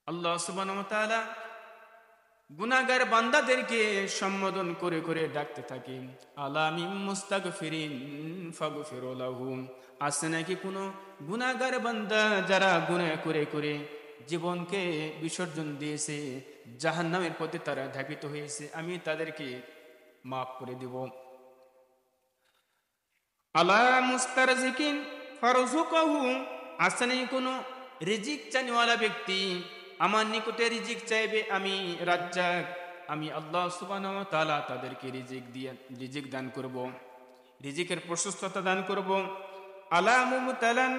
আল্লাহ সুবহানাহু ওয়া তাআলা গুনাহগার বান্দাদেরকে সম্বোধন করে করে ডাকতে থাকেন, আলা মিন মুস্তাগফিরিন ফাগফিরু লাহুম। আছে নাকি কোনো গুনাহগার বান্দা যারা গুনাহ করে করে জীবনকে বিসর্জন দিয়েছে, জাহান্নামের পথে তারা ধাবিত হয়েছে, আমি তাদেরকে মাফ করে দেব। আলা মুস্তারজিকিন ফারযুকহু। আছে নাকি কোনো রিজিক চাইওয়ালা ব্যক্তি আমার নিকটে রিজিক চাইবে, আমি রাজ্জাক, আমি আল্লাহ সুবহানাহু ওয়া তাআলা তাদেরকে রিজিক দান করব, রিজিকের প্রশস্ততা দান করব। আলা মুবতালান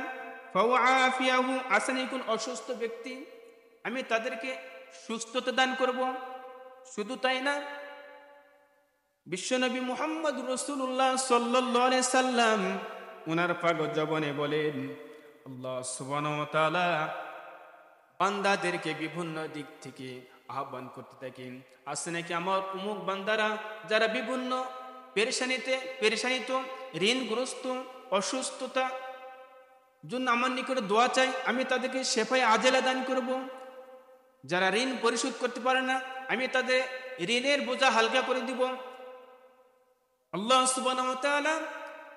ফাউআফিয়াহু। আছে নাকি কোন অসুস্থ ব্যক্তি, আমি তাদেরকে সুস্থতা দান করব। শুধু তাই না, বিশ্বনবী মুহাম্মদ রাসূলুল্লাহ সাল্লাল্লাহু আলাইহি সাল্লাম ওনার পাক জবানে বলেন, আল্লাহ সুবহানাহু ওয়া তাআলা বান্দাদেরকে বিভিন্ন দিক থেকে আহ্বান করতে থাকেন। আছে নাকি আমার উমুক বান্দারা যারা বিভিন্ন পেরেশানিত, ঋণগ্রস্ত, অসুস্থতা জন্য আমার নিকটে দোয়া চাই, আমি তাদেরকে শেফায়ে আজেলা দান করব। যারা ঋণ পরিশোধ করতে পারে না, আমি তাদের ঋণের বোঝা হালকা করে দিব। আল্লাহ সুবহানাহু ওয়া তাআলা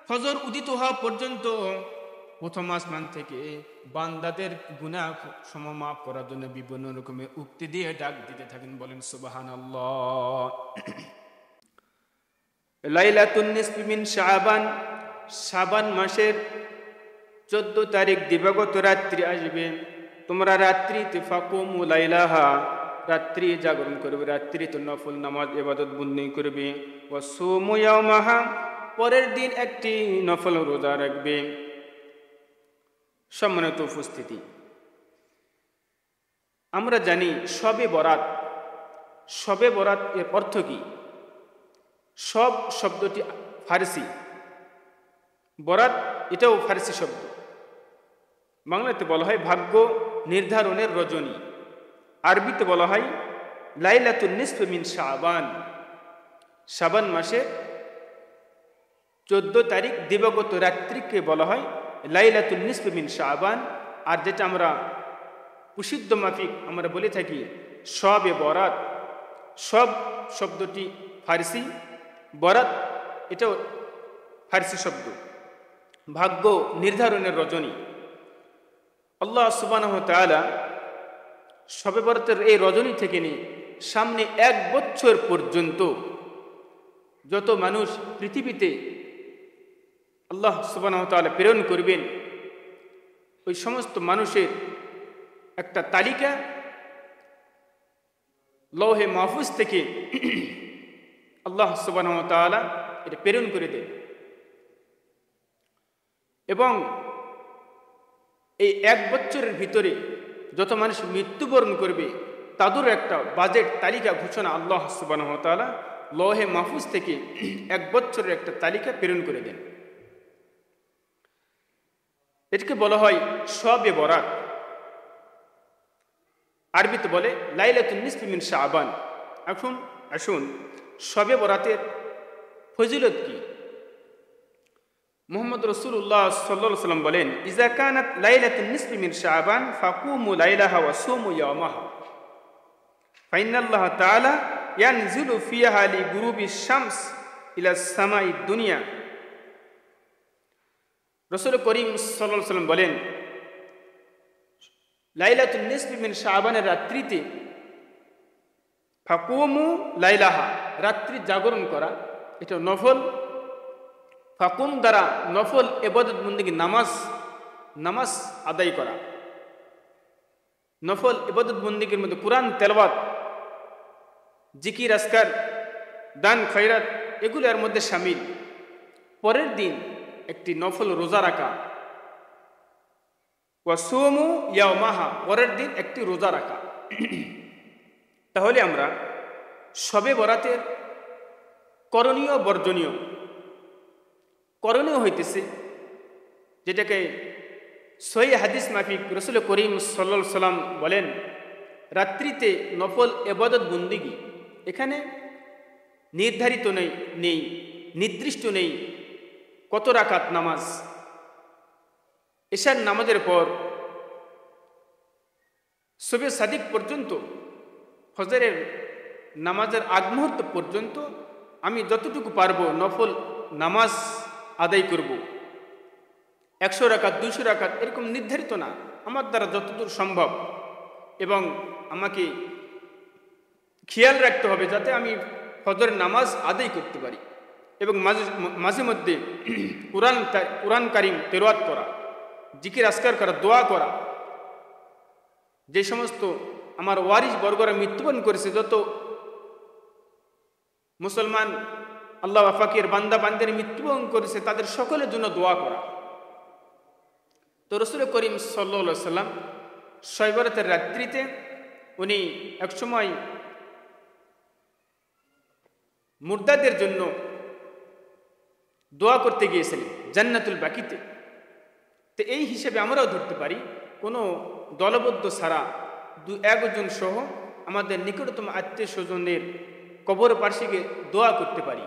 ফজর উদিত হওয়া পর্যন্ত প্রথম আসমান থেকে বান্দাদের গুনাহ মাফ করার জন্য বিভিন্ন রকমের উক্তি দিয়ে ডাক দিতে থাকেন। বলেন সুবহানাল্লাহ। লাইলাতুন নিসফি মিন শাবান, শাবান মাসের 14 তারিখ দিবাগত রাত্রি আসবে, তোমরা রাত্রিতে ফাকুমু লাইলাহা, রাত্রি জাগরণ করবে, রাত্রিতে নফল নামাজ ইবাদত বন্দেগী করবে। ওয়া সুমু ইয়াওমাহা, পরের দিন একটি নফল রোজা রাখবে। সম্মানিত উপস্থিতি, আমরা জানি শবে বরাত, শবে বরাত এর অর্থ কি? সব শব্দটি ফারসি, বরাত এটাও ফারসি শব্দ। বাংলাতে বলা হয় ভাগ্য নির্ধারণের রজনী, আরবিতে বলা হয় লাইলাতুন নিসফি মিন শাবান, শাবান মাসে 14 তারিখ দিবাগত রাত্রিকে বলা হয় লাইলাতুন নিসফি মিন শাবান। আর যেটা আমরা প্রসিদ্ধ মাফিক আমরা বলে থাকি শবে বরাত, সব শব্দটি ফারসি, বরাত এটাও ফারসি শব্দ, ভাগ্য নির্ধারণের রজনী। আল্লাহ সুবহানাহু ওয়া তাআলা শবে বরাতের এই রজনী থেকে নিয়ে সামনে 1 বছর পর্যন্ত যত মানুষ পৃথিবীতে আল্লাহ সুবহানাহু ওয়া তাআলা প্রেরণ করবেন, ওই সমস্ত মানুষের একটা তালিকা লৌহে মাহফুজ থেকে আল্লাহ সুবহানাহু ওয়া তাআলা এটা প্রেরণ করে দেন। এবং এই 1 বছরের ভিতরে যত মানুষ মৃত্যুবরণ করবে তাদের একটা বাজেট তালিকা ঘোষণা আল্লাহ সুবহানাহু ওয়া তাআলা লৌহে মাহফুজ থেকে 1 বছরের একটা তালিকা প্রেরণ করে দেন। এটাকে বলা হয় শবে বরাত, আরবিতে বলে লাইলাতুন নিসফি মিন শাবান। আসুন শবে বরাতের ফজিলত কি? মুহাম্মদ রাসূলুল্লাহ সাল্লাল্লাহু আলাইহি ওয়াসাল্লাম বলেন, ইজা কানাত লাইলাতুন নিসফি মিন শাবান ফাকুমু লাইলাহা ওয়া সুমু ইয়াওমাহা ফাইনাল্লাহ তাআলা ইয়ানজিলু ফিহা লিগুরুবি শামস ইলা সামাই দুনিয়া। রাসূল করিম সাল্লাল্লাহু আলাইহি ওয়াসাল্লাম বলেন, লাইলাতুন নিসফি মিন শাবানের রাত্রিতে ফাকুমু লাইলাহা, রাত্রি জাগরণ করা, এটা নফল। ফাকুম দ্বারা নফল ইবাদত বন্দেগী নামাজ আদায় করা, নফল ইবাদত বন্দেগীর মধ্যে কুরআন তেলাওয়াত, জিকির আজকার, দান খয়রাত এগুলো এর মধ্যে শামিল। পরের দিন একটি নফল রোজা রাখা, ওয়া সুমু ইয়াওমাহা, পরের দিন একটি রোজা রাখা। তাহলে আমরা শবে বরাতের করণীয় বর্জনীয়, করণীয় হইতেছে যেটাকে সহিহ হাদিস মাফিক রাসূল করিম সাল্লাল্লাহু আলাইহি সাল্লাম বলেন, রাত্রিতে নফল ইবাদত বন্দেগী এখানে নির্ধারিত নেই, নির্দিষ্ট নেই কত রাকাত নামাজ। এশার নামাজের পর শবে সাদিক পর্যন্ত, ফজরের নামাজের আগ মুহূর্ত পর্যন্ত আমি যতটুকু পারবো নফল নামাজ আদায় করব। 100 রাকাত 200 রাকাত এরকম নির্ধারিত না, আমার দ্বারা যতদূর সম্ভব। এবং আমাকে খেয়াল রাখতে হবে যাতে আমি ফজরের নামাজ আদায় করতে পারি। এবং মাঝে মধ্যে কুরআন কারীম তেলাওয়াত করা, জিকির আজকার করা, দোয়া করা। যে সমস্ত আমার ওয়ারিস বর্গরা মৃত্যুবরণ করেছে, যত মুসলমান আল্লাহ ফাকির বান্দা বান্দার মৃত্যুবরণ করেছে, তাদের সকলের জন্য দোয়া করা। তো রাসূল করিম সাল্লাল্লাহু আলাইহি সাল্লাম শবে বরাতের রাত্রিতে উনি একসময় মুর্দাদের জন্য দোয়া করতে গিয়েছিলেন জান্নাতুল বাকিতে। তো এই হিসেবে আমরাও ধরতে পারি কোনো দলবদ্ধ ছাড়া 2-1 জন সহ আমাদের নিকটতম আত্মীয় স্বজনের কবর পার্শ্বে দোয়া করতে পারি।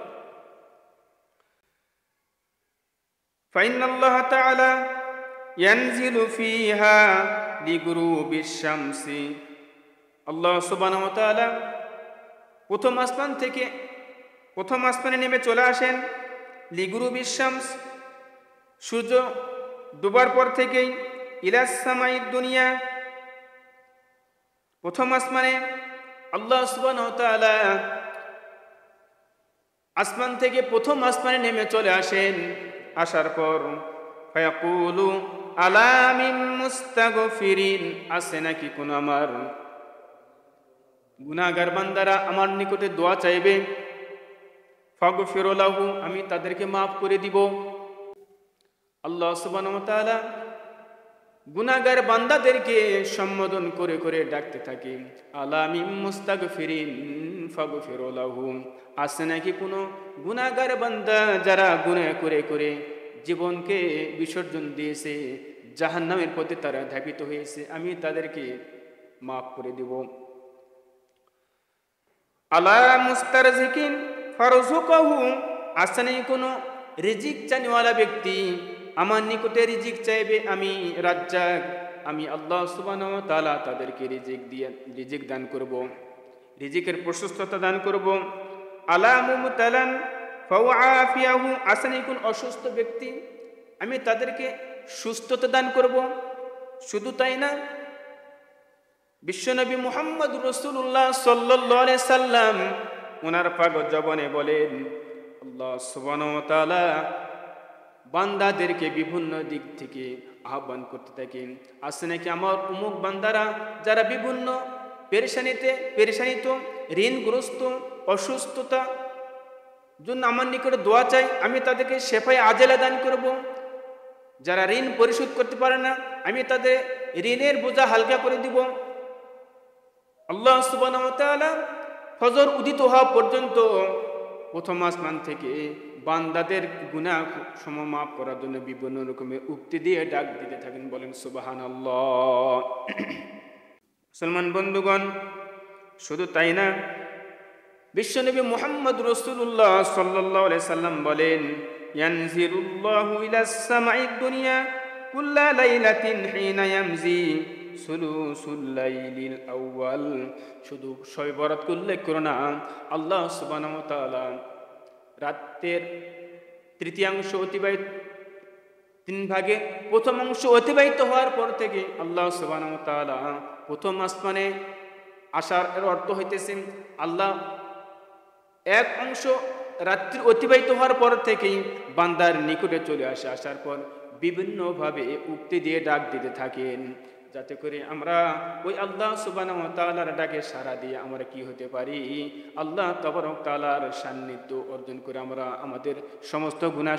ফাইনাল্লাহ তাআলা ইয়ানজিলু ফিহা লিগুরুবিশ শামসি, আল্লাহ সুবহানাহু ওয়া তাআলা প্রথম আসমানে নেমে চলে আসেন। লিগুরুবিশ শামস, সূর্য ডুবার পর থেকেই, ইলাস সামাইদ দুনিয়া, প্রথম আসমানে আল্লাহ সুবহানাহু ওয়া তাআলা আসমান থেকে প্রথম আসমানে নেমে চলে আসেন। আসার পর ফায়াকুলু আলা মিন মুস্তাগফিরিন, আছে নাকি কোন আমার গুনাহগার বান্দারা আমার নিকটে দোয়া চাইবে? ফাগফিরু লাহু, আমি তাদেরকে মাফ করে দিব। আল্লাহ সুবহানাহু ওয়া তাআলা গুনাহগার বান্দাদেরকে সম্বোধন করে করে ডাকতে থাকে, আলা মিন মুস্তাগফিরিন ফাগফিরু লাহু, আছে নাকি কোনো গুনাহগার বান্দা যারা গুনাহ করে করে জীবনকে বিসর্জন দিয়েছে, জাহান্নামের পথে তারা ধাবিত হয়েছে, আমি তাদেরকে মাফ করে দেব। আলা মুস্তারজিকিন ফারযুকহু, আছে নাকি কোনো রিজিক চানিওয়ালা ব্যক্তি আমার নিকটে রিজিক চাইবে, আমি রাজ্জাক, আমি আল্লাহ সুবহানাহু ওয়া তাআলা তাদেরকে রিজিক দান করব, রিজিকের প্রশস্ততা দান করব। আলা মুবতালান ফাউআফিয়াহু, আছে নাকি কোন অসুস্থ ব্যক্তি, আমি তাদেরকে সুস্থতা দান করব। শুধু তাই না, বিশ্বনবী মুহাম্মদ রাসূলুল্লাহ সাল্লাল্লাহু আলাইহি সাল্লাম ওনার পাক জবানে বলেন, আল্লাহ সুবহানাহু ওয়া তাআলা বান্দাদেরকে বিভিন্ন দিক থেকে আহ্বান করতে থাকেন, আছে নাকি আমার উমুক বান্দারা যারা বিভিন্ন পেরেশানিত, ঋণগ্রস্ত, অসুস্থতা জন্য আমার নিকটে দোয়া চাই, আমি তাদেরকে শেফায়ে আজেলা দান করব। যারা ঋণ পরিশোধ করতে পারে না, আমি তাদের ঋণের বোঝা হালকা করে দিব। আল্লাহ সুবহানাহু ওয়া তাআলা ফজর উদিত হওয়া পর্যন্ত প্রথম আসমান থেকে বান্দাদের গুনাহ ক্ষমা মাফ করার জন্য বিভিন্ন রকমের উক্তি দিয়ে ডাক দিতে থাকেন। বলেন সুবহানাল্লাহ। মুসলমান বন্ধুগণ, শুধু তাই না, বিশ্বনবী মুহাম্মদ রাসূলুল্লাহ সাল্লাল্লাহু আলাইহি সাল্লাম বলেন, ইয়ানজিরুল্লাহু ইলাস সামাইদ দুনিয়া কুল্লা লাইলাতিন হিনা ইয়ামজি সুলুসুল লাইলিল আউয়াল। শুধু শবে বরাত উল্লেখ করো না, আল্লাহ সুবহানাহু ওয়া তাআলা রাতের তৃতীয়াংশ অতিবাহিত, 3 ভাগে প্রথম অংশ অতিবাহিত হওয়ার পর থেকে আল্লাহ সুবহানাহু ওয়া তাআলা প্রথম আসমানে আসার এর অর্থ হইতেছে আল্লাহ এক অংশ রাত্রি অতিবাহিত হওয়ার পর থেকেই বান্দার নিকটে চলে আসে। আসার পর বিভিন্নভাবে উক্তি দিয়ে ডাক দিতে থাকেন, যাতে করে আমরা ওই আল্লাহ সুবহানাহু ওয়া তাআলার ডাকে সাড়া দিয়ে আমরা কি হতে পারি, আল্লাহ তাবারক তাআলার সান্নিধ্য অর্জন করে আমরা আমাদের সমস্ত গুনাহ